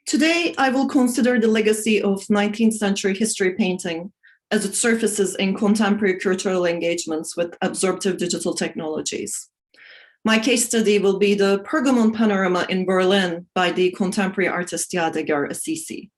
Today, I will consider the legacy of 19th century history painting as it surfaces in contemporary cultural engagements with absorptive digital technologies. My case study will be the Pergamon Panorama in Berlin by the contemporary artist Yadegar Asisi.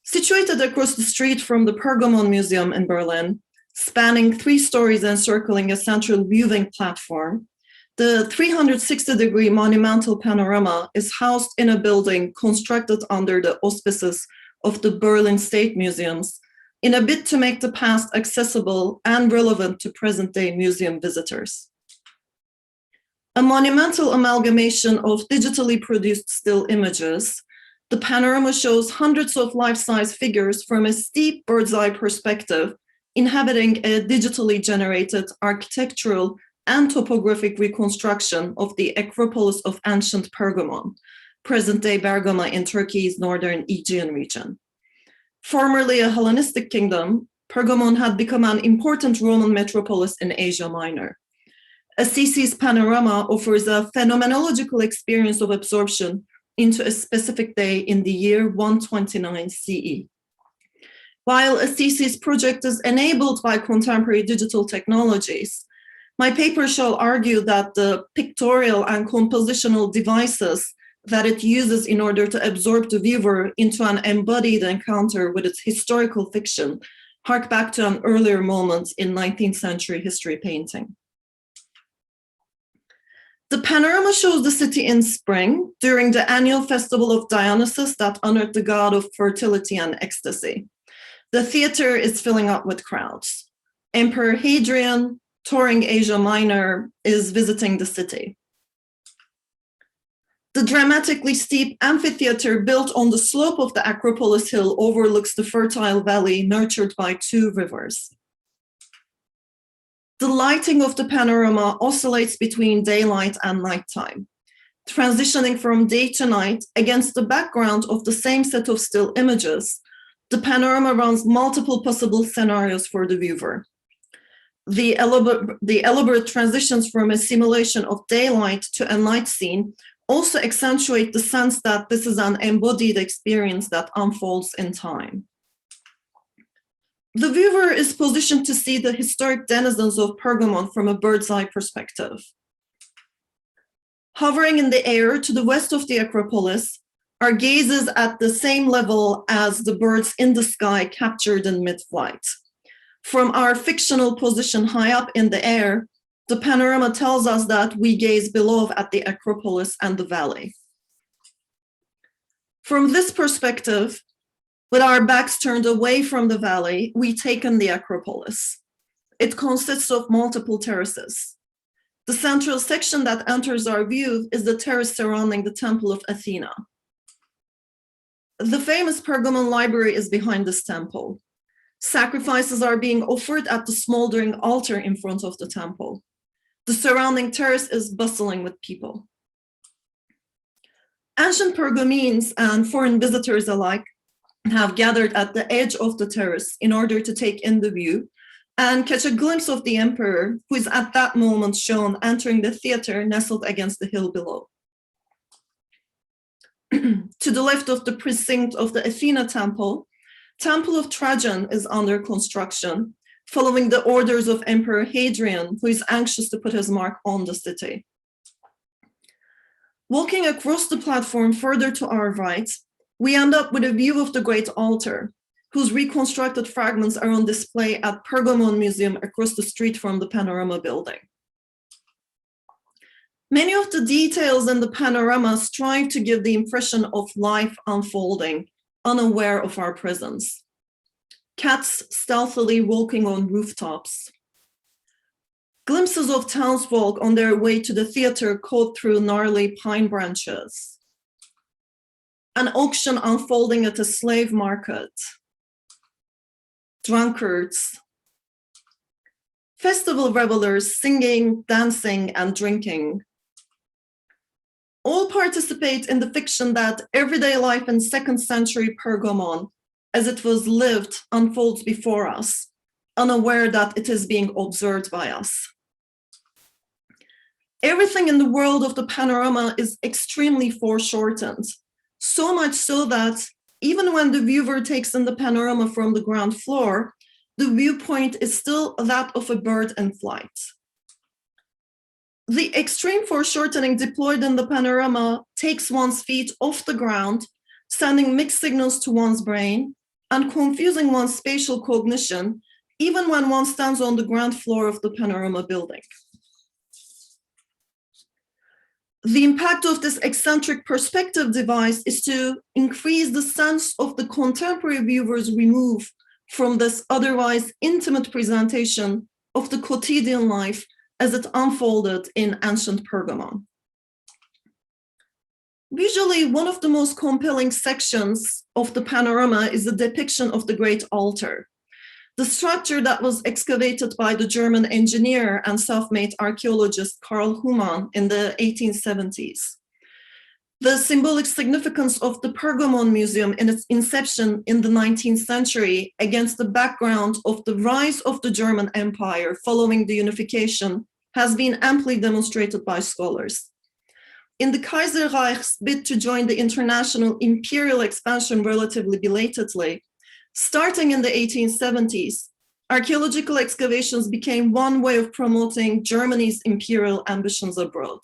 Situated across the street from the Pergamon Museum in Berlin, spanning 3 stories and circling a central viewing platform, the 360-degree monumental panorama is housed in a building constructed under the auspices of the Berlin State Museums in a bid to make the past accessible and relevant to present-day museum visitors. A monumental amalgamation of digitally produced still images, the panorama shows hundreds of life-size figures from a steep bird's-eye perspective inhabiting a digitally generated architectural and topographic reconstruction of the Acropolis of ancient Pergamon, present-day Bergama in Turkey's northern Aegean region. Formerly a Hellenistic kingdom, Pergamon had become an important Roman metropolis in Asia Minor. Assisi's panorama offers a phenomenological experience of absorption into a specific day in the year 129 CE. While Assisi's project is enabled by contemporary digital technologies, my paper shall argue that the pictorial and compositional devices that it uses in order to absorb the viewer into an embodied encounter with its historical fiction hark back to an earlier moment in 19th century history painting. The panorama shows the city in spring during the annual festival of Dionysus that honored the god of fertility and ecstasy. The theater is filling up with crowds. Emperor Hadrian, touring Asia Minor, is visiting the city. The dramatically steep amphitheater built on the slope of the Acropolis hill overlooks the fertile valley nurtured by 2 rivers. The lighting of the panorama oscillates between daylight and nighttime, transitioning from day to night against the background of the same set of still images. The panorama runs multiple possible scenarios for the viewer. The elaborate transitions from a simulation of daylight to a night scene also accentuate the sense that this is an embodied experience that unfolds in time. The viewer is positioned to see the historic denizens of Pergamon from a bird's eye perspective. Hovering in the air to the west of the Acropolis, our gaze is at the same level as the birds in the sky captured in mid-flight. From our fictional position high up in the air, the panorama tells us that we gaze below at the Acropolis and the valley. From this perspective, with our backs turned away from the valley, we take in the Acropolis. It consists of multiple terraces. The central section that enters our view is the terrace surrounding the Temple of Athena. The famous Pergamon library is behind this temple. Sacrifices are being offered at the smoldering altar in front of the temple. The surrounding terrace is bustling with people. Ancient Pergamenes and foreign visitors alike have gathered at the edge of the terrace in order to take in the view and catch a glimpse of the emperor, who is at that moment shown entering the theater nestled against the hill below. To the left of the precinct of the Athena temple, Temple of Trajan is under construction, following the orders of Emperor Hadrian, who is anxious to put his mark on the city. Walking across the platform further to our right, we end up with a view of the Great Altar, whose reconstructed fragments are on display at Pergamon Museum across the street from the Panorama building. Many of the details in the panorama strive to give the impression of life unfolding, unaware of our presence. Cats stealthily walking on rooftops. Glimpses of townsfolk on their way to the theater caught through gnarly pine branches. An auction unfolding at a slave market. Drunkards. Festival revelers singing, dancing, and drinking. All participate in the fiction that everyday life in 2nd century Pergamon, as it was lived, unfolds before us, unaware that it is being observed by us. Everything in the world of the panorama is extremely foreshortened, so much so that even when the viewer takes in the panorama from the ground floor, the viewpoint is still that of a bird in flight. The extreme foreshortening deployed in the panorama takes one's feet off the ground, sending mixed signals to one's brain and confusing one's spatial cognition, even when one stands on the ground floor of the panorama building. The impact of this eccentric perspective device is to increase the sense of the contemporary viewer's remove from this otherwise intimate presentation of the quotidian life as it unfolded in ancient Pergamon. Visually, one of the most compelling sections of the panorama is the depiction of the Great Altar, the structure that was excavated by the German engineer and self-made archaeologist Karl Humann in the 1870s. The symbolic significance of the Pergamon Museum in its inception in the 19th century against the background of the rise of the German Empire following the unification has been amply demonstrated by scholars. In the Kaiserreich's bid to join the international imperial expansion relatively belatedly, starting in the 1870s, archaeological excavations became one way of promoting Germany's imperial ambitions abroad.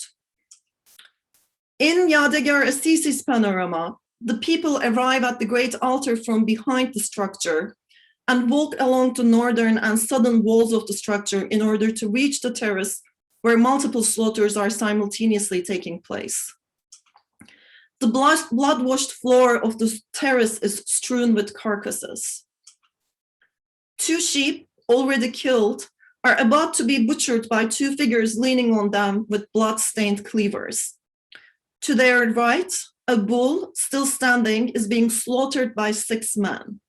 In Yadegar Asisi's panorama, the people arrive at the Great Altar from behind the structure and walk along the northern and southern walls of the structure in order to reach the terrace where multiple slaughters are simultaneously taking place. The blood-washed floor of the terrace is strewn with carcasses. 2 sheep, already killed, are about to be butchered by 2 figures leaning on them with blood-stained cleavers. To their right, a bull, still standing, is being slaughtered by 6 men.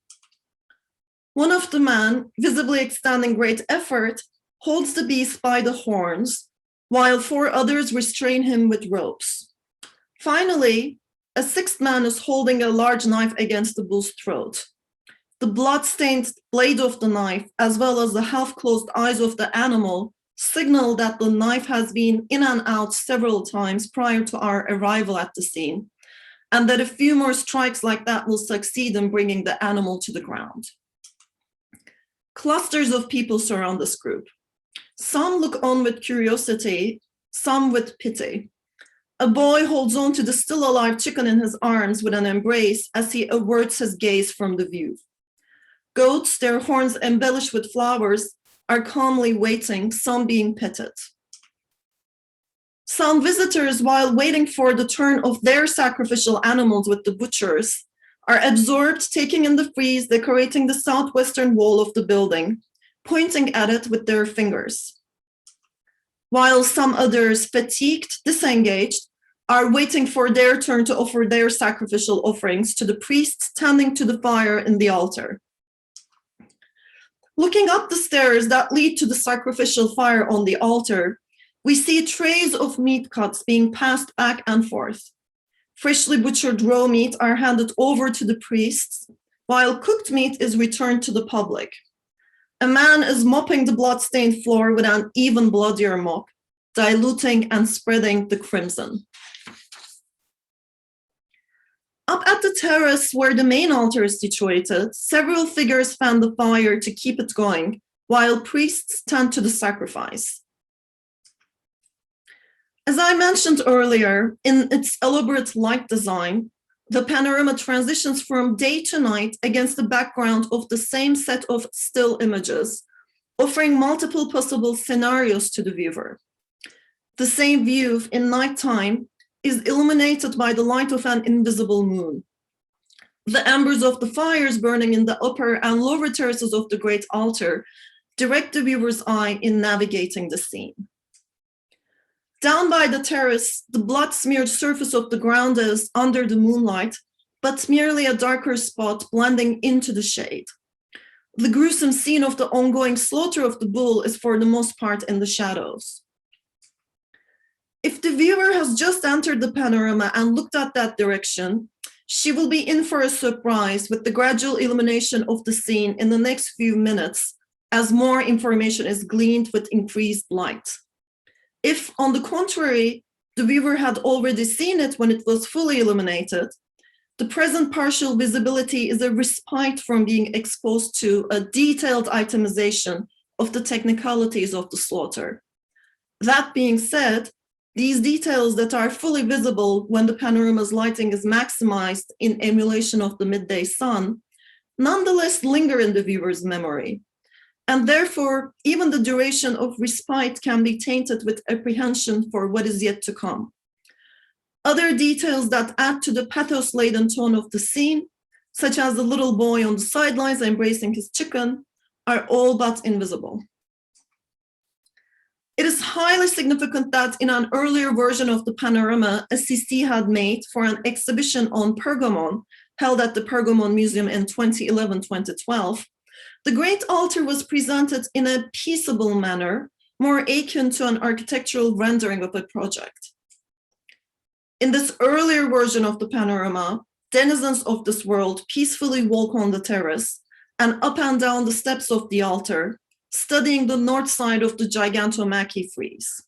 One of the men, visibly extending great effort, holds the beast by the horns, while 4 others restrain him with ropes. Finally, a 6th man is holding a large knife against the bull's throat. The blood-stained blade of the knife, as well as the half-closed eyes of the animal, signal that the knife has been in and out several times prior to our arrival at the scene, and that a few more strikes like that will succeed in bringing the animal to the ground. Clusters of people surround this group. Some look on with curiosity, some with pity. A boy holds on to the still alive chicken in his arms with an embrace as he averts his gaze from the view. Goats, their horns embellished with flowers, are calmly waiting, some being petted. Some visitors, while waiting for the turn of their sacrificial animals with the butchers, are absorbed, taking in the frieze decorating the southwestern wall of the building, pointing at it with their fingers. While some others, fatigued, disengaged, are waiting for their turn to offer their sacrificial offerings to the priests tending to the fire in the altar. Looking up the stairs that lead to the sacrificial fire on the altar, we see trays of meat cuts being passed back and forth. Freshly butchered raw meat are handed over to the priests, while cooked meat is returned to the public. A man is mopping the blood-stained floor with an even bloodier mop, diluting and spreading the crimson. Up at the terrace where the main altar is situated, several figures fan the fire to keep it going, while priests tend to the sacrifice. As I mentioned earlier, in its elaborate light design, the panorama transitions from day to night against the background of the same set of still images, offering multiple possible scenarios to the viewer. The same view in nighttime is illuminated by the light of an invisible moon. The embers of the fires burning in the upper and lower terraces of the great altar direct the viewer's eye in navigating the scene. Down by the terrace, the blood-smeared surface of the ground is under the moonlight, but merely a darker spot blending into the shade. The gruesome scene of the ongoing slaughter of the bull is for the most part in the shadows. If the viewer has just entered the panorama and looked at that direction, she will be in for a surprise with the gradual illumination of the scene in the next few minutes as more information is gleaned with increased light. If, on the contrary, the viewer had already seen it when it was fully illuminated, The present partial visibility is a respite from being exposed to a detailed itemization of the technicalities of the slaughter. That being said, these details that are fully visible when the panorama's lighting is maximized in emulation of the midday sun nonetheless linger in the viewer's memory. And therefore, even the duration of respite can be tainted with apprehension for what is yet to come. Other details that add to the pathos-laden tone of the scene, such as the little boy on the sidelines embracing his chicken, are all but invisible. It is highly significant that in an earlier version of the panorama Asisi had made for an exhibition on Pergamon, held at the Pergamon Museum in 2011-2012, the Great Altar was presented in a peaceable manner, more akin to an architectural rendering of a project. In this earlier version of the panorama, denizens of this world peacefully walk on the terrace and up and down the steps of the altar, studying the north side of the Gigantomachy frieze.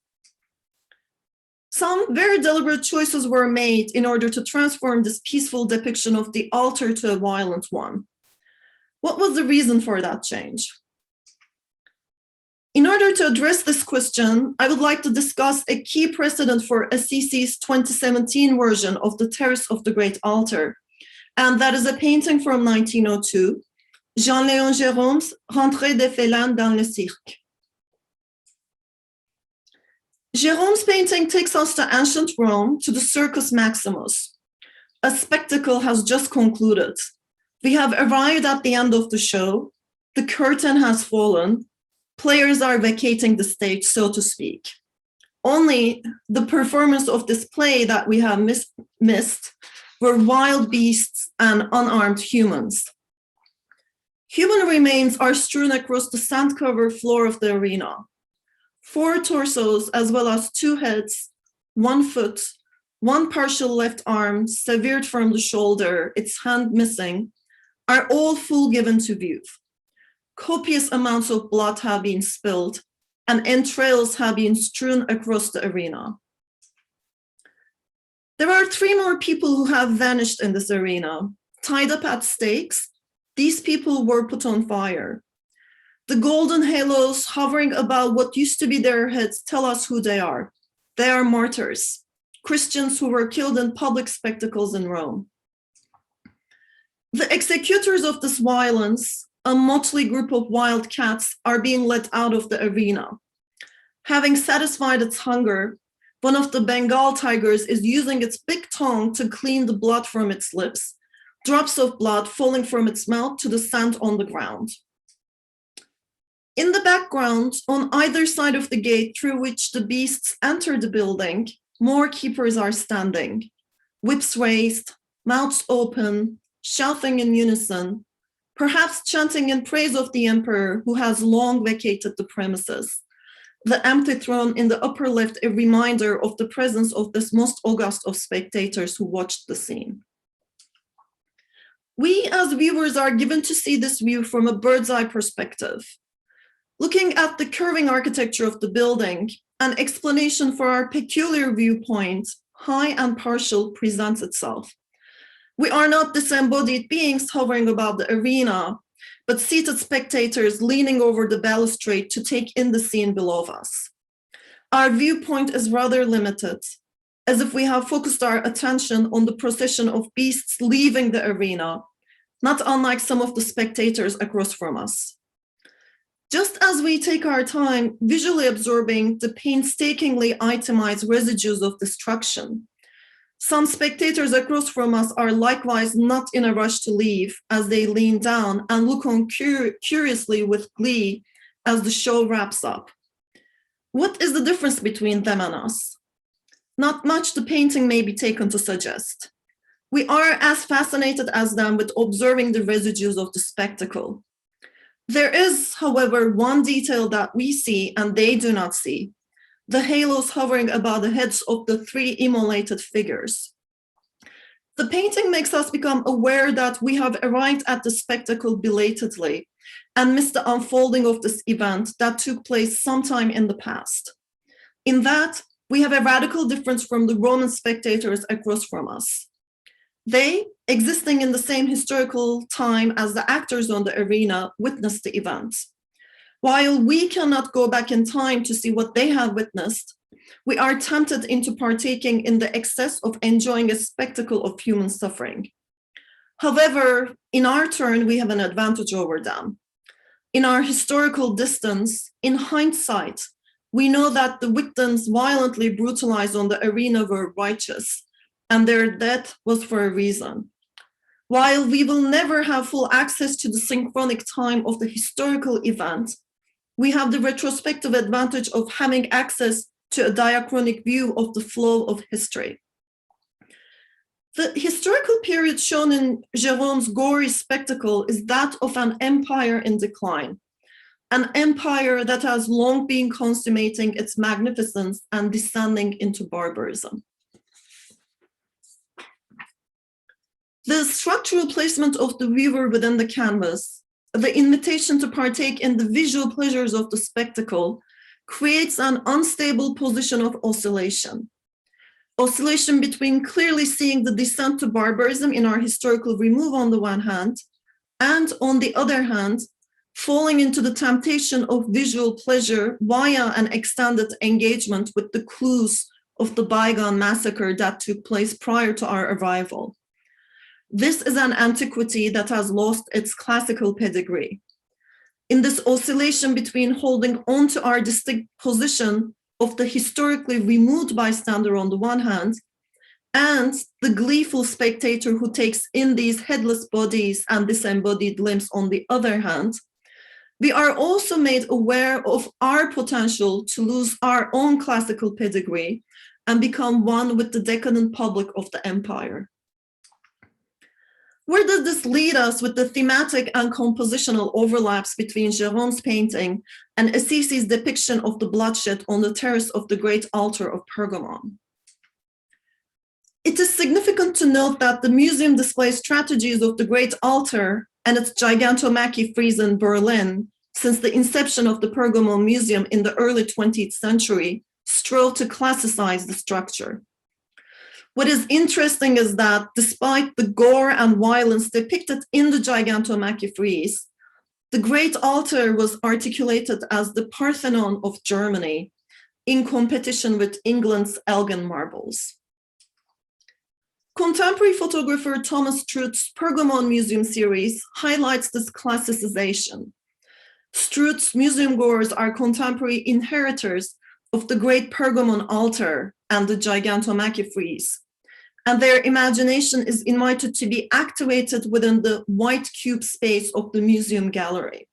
Some very deliberate choices were made in order to transform this peaceful depiction of the altar to a violent one. What was the reason for that change? In order to address this question, I would like to discuss a key precedent for Assisi's 2017 version of the Terrace of the Great Altar, and that is a painting from 1902, Jean-Léon Gérôme's Rentrée des félins dans le cirque. Gérôme's painting takes us to ancient Rome, to the Circus Maximus. A spectacle has just concluded. We have arrived at the end of the show. The curtain has fallen. Players are vacating the stage, so to speak. Only the performance of this play that we have missed were wild beasts and unarmed humans. Human remains are strewn across the sand-covered floor of the arena. 4 torsos, as well as 2 heads, 1 foot, 1 partial left arm severed from the shoulder, its hand missing, are all full given to view. Copious amounts of blood have been spilled, and entrails have been strewn across the arena. There are 3 more people who have vanished in this arena. Tied up at stakes, these people were put on fire. The golden halos hovering above what used to be their heads tell us who they are. They are martyrs, Christians who were killed in public spectacles in Rome. The executors of this violence, a motley group of wild cats, are being let out of the arena. Having satisfied its hunger, one of the Bengal tigers is using its big tongue to clean the blood from its lips, drops of blood falling from its mouth to the sand on the ground. In the background, on either side of the gate through which the beasts enter the building, more keepers are standing, whips raised, mouths open, shouting in unison, perhaps chanting in praise of the emperor who has long vacated the premises. The empty throne in the upper left a reminder of the presence of this most august of spectators who watched the scene. We as viewers are given to see this view from a bird's eye perspective. Looking at the curving architecture of the building, an explanation for our peculiar viewpoint, high and partial, presents itself. We are not disembodied beings hovering above the arena, but seated spectators leaning over the balustrade to take in the scene below us. Our viewpoint is rather limited, as if we have focused our attention on the procession of beasts leaving the arena, not unlike some of the spectators across from us. Just as we take our time visually absorbing the painstakingly itemized residues of destruction, some spectators across from us are likewise not in a rush to leave as they lean down and look on curiously with glee as the show wraps up. What is the difference between them and us? Not much, the painting may be taken to suggest. We are as fascinated as them with observing the residues of the spectacle. There is, however, one detail that we see and they do not see: the halos hovering above the heads of the 3 immolated figures. The painting makes us become aware that we have arrived at the spectacle belatedly and missed the unfolding of this event that took place sometime in the past. In that, we have a radical difference from the Roman spectators across from us. They, existing in the same historical time as the actors on the arena, witnessed the events. While we cannot go back in time to see what they have witnessed, we are tempted into partaking in the excess of enjoying a spectacle of human suffering. However, in our turn, we have an advantage over them. In our historical distance, in hindsight, we know that the victims violently brutalized on the arena were righteous, and their death was for a reason. While we will never have full access to the synchronic time of the historical event, we have the retrospective advantage of having access to a diachronic view of the flow of history. The historical period shown in Jérôme's gory spectacle is that of an empire in decline, an empire that has long been consummating its magnificence and descending into barbarism. The structural placement of the viewer within the canvas, the invitation to partake in the visual pleasures of the spectacle, creates an unstable position of oscillation. Oscillation between clearly seeing the descent to barbarism in our historical remove on the one hand, and on the other hand, falling into the temptation of visual pleasure via an extended engagement with the clues of the bygone massacre that took place prior to our arrival. This is an antiquity that has lost its classical pedigree. In this oscillation between holding on to our distinct position of the historically removed bystander on the one hand, and the gleeful spectator who takes in these headless bodies and disembodied limbs on the other hand, we are also made aware of our potential to lose our own classical pedigree and become one with the decadent public of the empire. Where does this lead us with the thematic and compositional overlaps between Jérôme's painting and Asisi's depiction of the bloodshed on the terrace of the great altar of Pergamon? It is significant to note that the museum displays strategies of the great altar and its gigantomachy frieze in Berlin since the inception of the Pergamon Museum in the early 20th century strove to classicize the structure. What is interesting is that despite the gore and violence depicted in the gigantomachy frieze, the great altar was articulated as the Parthenon of Germany in competition with England's Elgin marbles. Contemporary photographer Thomas Struth's Pergamon Museum series highlights this classicization. Struth's museum goers are contemporary inheritors of the great Pergamon altar and the gigantomachy frieze, and their imagination is invited to be activated within the white cube space of the museum gallery.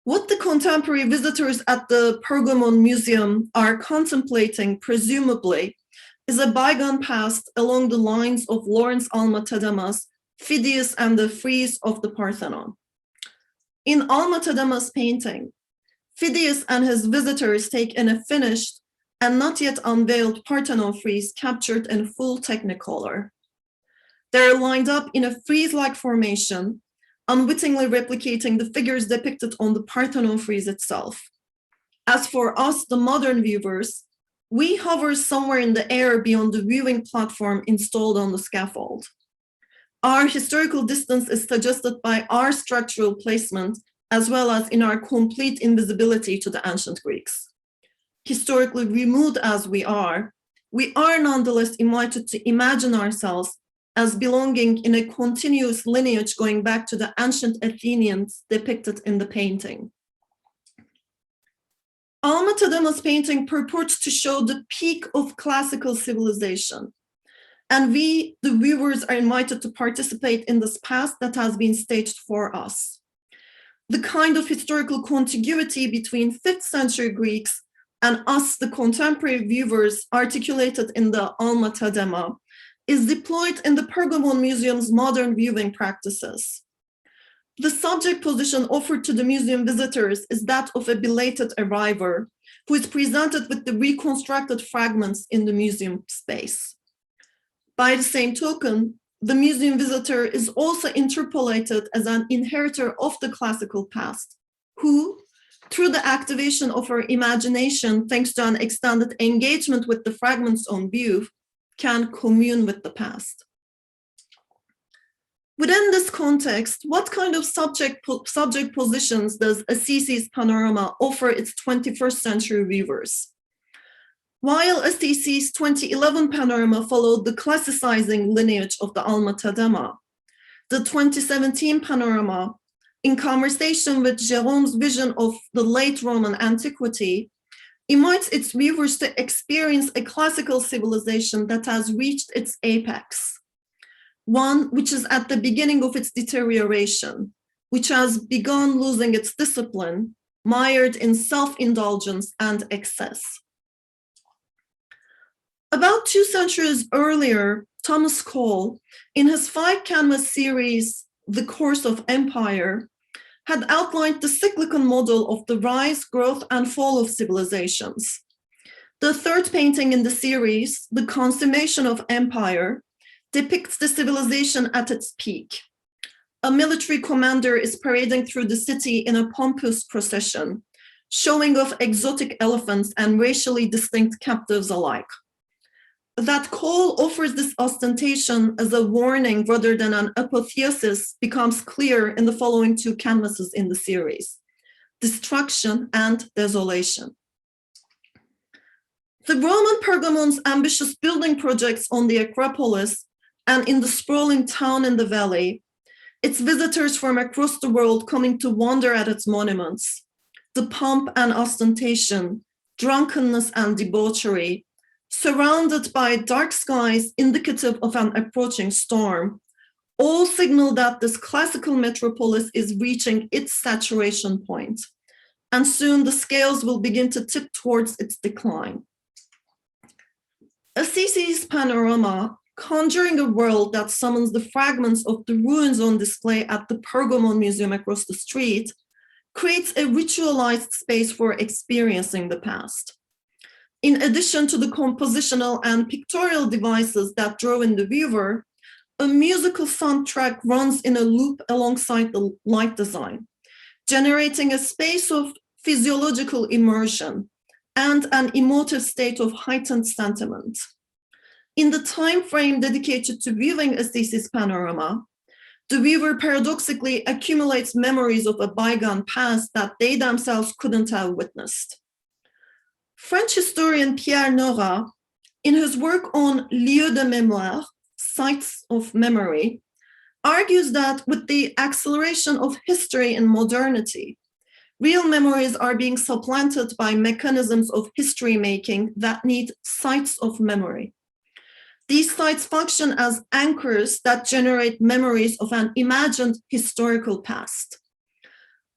What the contemporary visitors at the Pergamon Museum are contemplating, presumably, is a bygone past along the lines of Lawrence Alma-Tadema's Phidias and the Frieze of the Parthenon. In Alma-Tadema's painting, Phidias and his visitors take in a finished and not yet unveiled Parthenon frieze captured in full technicolor. They're lined up in a frieze-like formation, unwittingly replicating the figures depicted on the Parthenon frieze itself. As for us, the modern viewers, we hover somewhere in the air beyond the viewing platform installed on the scaffold. Our historical distance is suggested by our structural placement, as well as in our complete invisibility to the ancient Greeks. Historically removed as we are nonetheless invited to imagine ourselves as belonging in a continuous lineage going back to the ancient Athenians depicted in the painting. Alma-Tadema's painting purports to show the peak of classical civilization, and we, the viewers, are invited to participate in this past that has been staged for us. The kind of historical contiguity between 5th century Greeks and us, the contemporary viewers, articulated in the Alma-Tadema, is deployed in the Pergamon Museum's modern viewing practices. The subject position offered to the museum visitors is that of a belated arriver who is presented with the reconstructed fragments in the museum space. By the same token, the museum visitor is also interpolated as an inheritor of the classical past, who, through the activation of her imagination, thanks to an extended engagement with the fragments on view, can commune with the past. Within this context, what kind of subject positions does Asisi's Panorama offer its 21st century viewers? While Asisi's 2011 Panorama followed the classicizing lineage of the Alma-Tadema, the 2017 Panorama, in conversation with Gérôme's vision of the late Roman antiquity, invites its viewers to experience a classical civilization that has reached its apex, one which is at the beginning of its deterioration, which has begun losing its discipline, mired in self-indulgence and excess. About 2 centuries earlier, Thomas Cole, in his 5-canvas series, The Course of Empire, had outlined the cyclical model of the rise, growth, and fall of civilizations. The third painting in the series, The Consummation of Empire, depicts the civilization at its peak. A military commander is parading through the city in a pompous procession, showing off exotic elephants and racially distinct captives alike. That Cole offers this ostentation as a warning rather than an apotheosis becomes clear in the following 2 canvases in the series: destruction and desolation. The Roman Pergamon's ambitious building projects on the Acropolis and in the sprawling town in the valley, its visitors from across the world coming to wonder at its monuments, the pomp and ostentation, drunkenness and debauchery, surrounded by dark skies indicative of an approaching storm, all signal that this classical metropolis is reaching its saturation point, and soon the scales will begin to tip towards its decline. Asisi's Panorama, conjuring a world that summons the fragments of the ruins on display at the Pergamon Museum across the street, creates a ritualized space for experiencing the past. In addition to the compositional and pictorial devices that draw in the viewer, a musical soundtrack runs in a loop alongside the light design, generating a space of physiological immersion and an emotive state of heightened sentiment. In the time frame dedicated to viewing Asisi's Panorama, the viewer paradoxically accumulates memories of a bygone past that they themselves couldn't have witnessed. French historian Pierre Nora, in his work on lieux de mémoire, sites of memory, argues that with the acceleration of history in modernity, real memories are being supplanted by mechanisms of history making that need sites of memory. These sites function as anchors that generate memories of an imagined historical past.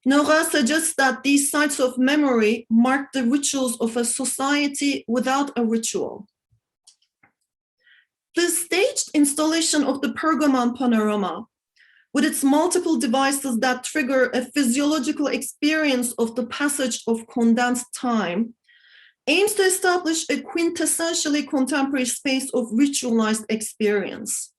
Nora suggests that these sites of memory mark the rituals of a society without a ritual. The staged installation of the Pergamon Panorama, with its multiple devices that trigger a physiological experience of the passage of condensed time, aims to establish a quintessentially contemporary space of ritualized experience,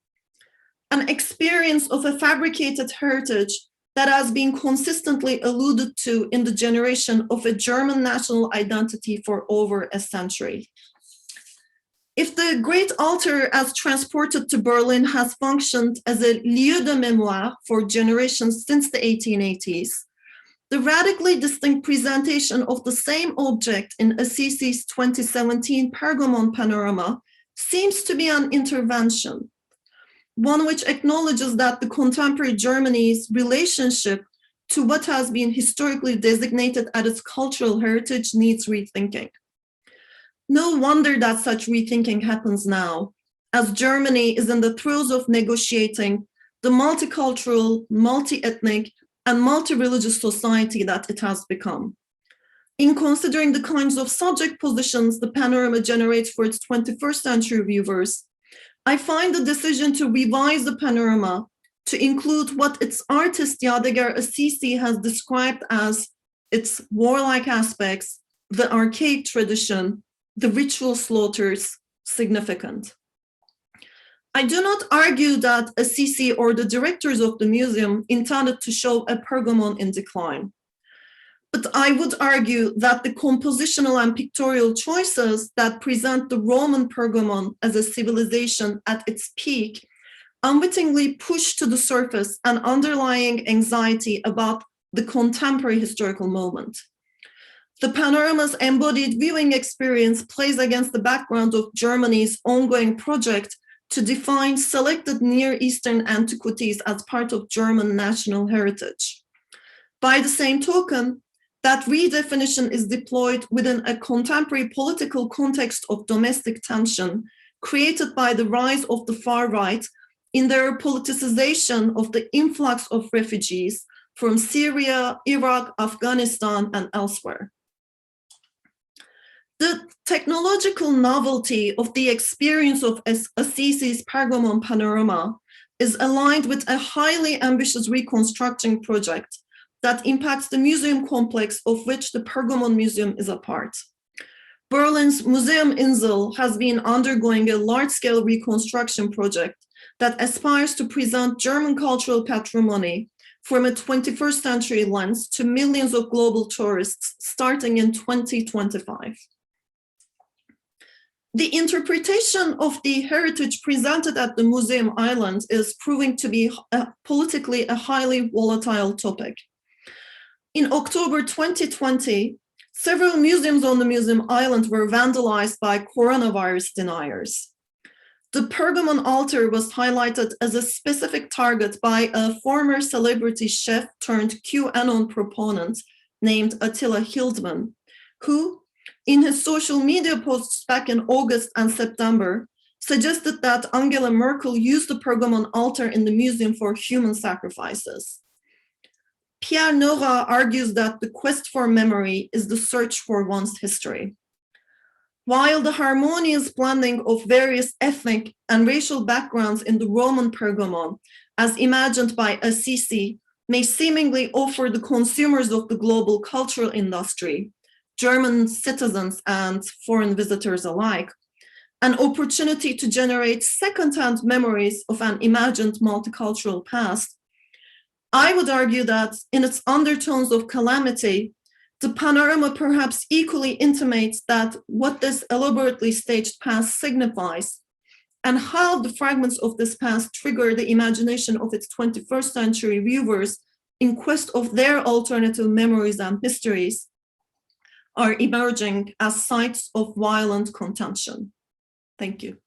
an experience of a fabricated heritage that has been consistently alluded to in the generation of a German national identity for over a century. If the Great Altar, as transported to Berlin, has functioned as a lieu de mémoire for generations since the 1880s, the radically distinct presentation of the same object in Asisi's 2017 Pergamon Panorama seems to be an intervention, one which acknowledges that the contemporary Germany's relationship to what has been historically designated as its cultural heritage needs rethinking. No wonder that such rethinking happens now, as Germany is in the throes of negotiating the multicultural, multi-ethnic, and multi-religious society that it has become. In considering the kinds of subject positions the panorama generates for its 21st century viewers, I find the decision to revise the panorama to include what its artist Yadegar Asisi has described as its warlike aspects, the archaic tradition, the ritual slaughters, significant. I do not argue that Asisi or the directors of the museum intended to show a Pergamon in decline. But I would argue that the compositional and pictorial choices that present the Roman Pergamon as a civilization at its peak unwittingly push to the surface an underlying anxiety about the contemporary historical moment. The panorama's embodied viewing experience plays against the background of Germany's ongoing project to define selected Near Eastern antiquities as part of German national heritage. By the same token, that redefinition is deployed within a contemporary political context of domestic tension created by the rise of the far right in their politicization of the influx of refugees from Syria, Iraq, Afghanistan, and elsewhere. The technological novelty of the experience of Asisi's Pergamon panorama is aligned with a highly ambitious reconstructing project that impacts the museum complex of which the Pergamon Museum is a part. Berlin's Museum Insel has been undergoing a large-scale reconstruction project that aspires to present German cultural patrimony from a 21st century lens to millions of global tourists starting in 2025. The interpretation of the heritage presented at the Museum Island is proving to be politically a highly volatile topic. In October 2020, several museums on the Museum Island were vandalized by coronavirus deniers. The Pergamon altar was highlighted as a specific target by a former celebrity chef turned QAnon proponent named Attila Hildmann, who, in his social media posts back in August and September, suggested that Angela Merkel used the Pergamon altar in the museum for human sacrifices. Pierre Nora argues that the quest for memory is the search for one's history. While the harmonious blending of various ethnic and racial backgrounds in the Roman Pergamon, as imagined by Asisi, may seemingly offer the consumers of the global cultural industry, German citizens and foreign visitors alike, an opportunity to generate second-hand memories of an imagined multicultural past, I would argue that in its undertones of calamity, the panorama perhaps equally intimates that what this elaborately staged past signifies and how the fragments of this past trigger the imagination of its 21st century viewers in quest of their alternative memories and histories are emerging as sites of violent contention. Thank you.